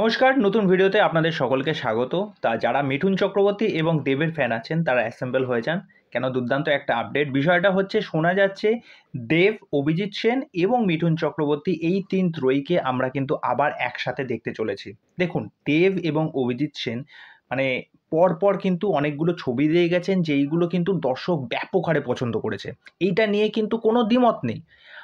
নমস্কার, নতুন ভিডিওতে আপনাদের সকলকে স্বাগত। তা যারা মিঠুন চক্রবর্তী এবং দেবের ফ্যান আছেন তারা অ্যাসেম্বল হয়ে যান। কেন দুর্দান্ত একটা আপডেট। বিষয়টা হচ্ছে শোনা যাচ্ছে দেব, অভিজিৎ সেন এবং মিঠুন চক্রবর্তী এই তিন ত্রয়ীকে আমরা কিন্তু আবার একসাথে দেখতে চলেছি। দেখুন, দেব এবং অভিজিৎ সেন মানে পরপর কিন্তু অনেকগুলো ছবি দিয়ে গেছেন যেইগুলো কিন্তু দর্শক ব্যাপক হারে পছন্দ করেছে। এইটা নিয়ে কিন্তু কোনো দ্বিমত নেই।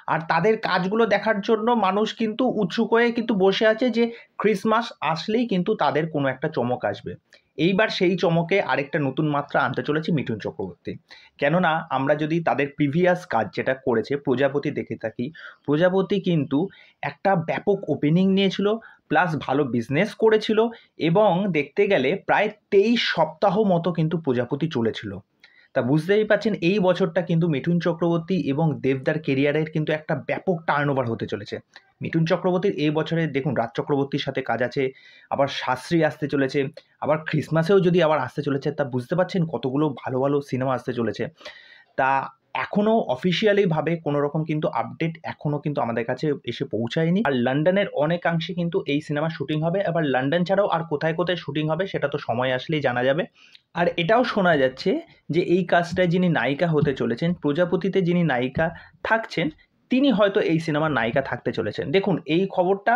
আর তাদের কাজগুলো দেখার জন্য মানুষ কিন্তু উৎসুক হয়ে কিন্তু বসে আছে যে ক্রিসমাস আসলেই কিন্তু তাদের কোনো একটা চমক আসবে। এইবার সেই চমকে আরেকটা নতুন মাত্রা আনতে চলেছে মিঠুন চক্রবর্তী। কেননা আমরা যদি তাদের প্রিভিয়াস কাজ যেটা করেছে প্রজাপতি দেখে থাকি, প্রজাপতি কিন্তু একটা ব্যাপক ওপেনিং নিয়েছিল, প্লাস ভালো বিজনেস করেছিল এবং দেখতে গেলে প্রায় 23 সপ্তাহ মতো কিন্তু প্রজাপতি চলেছিল। তা বুঝতেই পারছেন এই বছরটা কিন্তু মিঠুন চক্রবর্তী এবং দেবদার কেরিয়ারের কিন্তু একটা ব্যাপক টার্নওভার হতে চলেছে। মিঠুন চক্রবর্তীর এই বছরে দেখুন রাজ চক্রবর্তীর সাথে কাজ আছে, আবার শাস্ত্রী আসতে চলেছে, আবার ক্রিসমাসেও যদি আবার আসতে চলেছে, তা বুঝতে পারছেন কতগুলো ভালো ভালো সিনেমা আসতে চলেছে। তা এখনও অফিসিয়ালিভাবে কোনো রকম কিন্তু আপডেট এখনও কিন্তু আমাদের কাছে এসে পৌঁছায়নি। আর লন্ডনের অনেকাংশে কিন্তু এই সিনেমা শুটিং হবে, আবার লন্ডন ছাড়াও আর কোথায় কোথায় শুটিং হবে সেটা তো সময় আসলেই জানা যাবে। আর এটাও শোনা যাচ্ছে যে এই কাজটায় যিনি নায়িকা হতে চলেছেন, প্রজাপতিতে যিনি নায়িকা থাকছেন, তিনি হয়তো এই সিনেমার নায়িকা থাকতে চলেছেন। দেখুন, এই খবরটা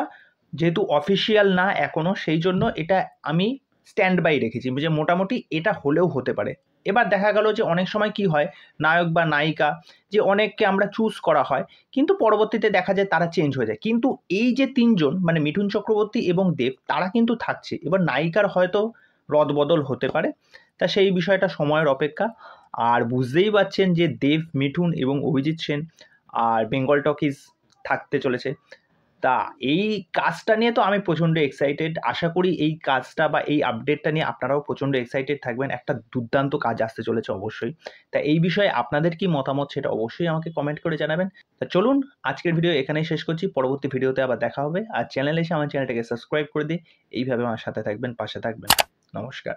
যেহেতু অফিসিয়াল না এখনও, সেই জন্য এটা আমি স্ট্যান্ড বাই রেখেছি যে মোটামুটি এটা হলেও হতে পারে। এবার দেখা গেল যে অনেক সময় কি হয়, নায়ক বা নায়িকা যে অনেককে আমরা চুজ করা হয় কিন্তু পরবর্তীতে দেখা যায় তারা চেঞ্জ হয়ে যায়। কিন্তু এই যে তিনজন মানে মিঠুন চক্রবর্তী এবং দেব, তারা কিন্তু থাকছে। এবার নায়িকার হয়তো রদবদল হতে পারে। তা সেই বিষয়টা সময়ের অপেক্ষা। আর বুঝতেই পারছেন যে দেব, মিঠুন এবং অভিজিৎ সেন আর বেঙ্গল টকিজ থাকতে চলেছে। তা এই কাজটা নিয়ে তো আমি প্রচণ্ড এক্সাইটেড। আশা করি এই কাজটা বা এই আপডেটটা নিয়ে আপনারাও প্রচণ্ড এক্সাইটেড থাকবেন। একটা দুর্দান্ত কাজ আসতে চলেছে অবশ্যই। তা এই বিষয়ে আপনাদের কি মতামত সেটা অবশ্যই আমাকে কমেন্ট করে জানাবেন। তা চলুন, আজকের ভিডিও এখানেই শেষ করছি। পরবর্তী ভিডিওতে আবার দেখা হবে। আর চ্যানেলে এসে আমার চ্যানেলটাকে সাবস্ক্রাইব করে দিয়ে এইভাবে আমার সাথে থাকবেন, পাশে থাকবেন। নমস্কার।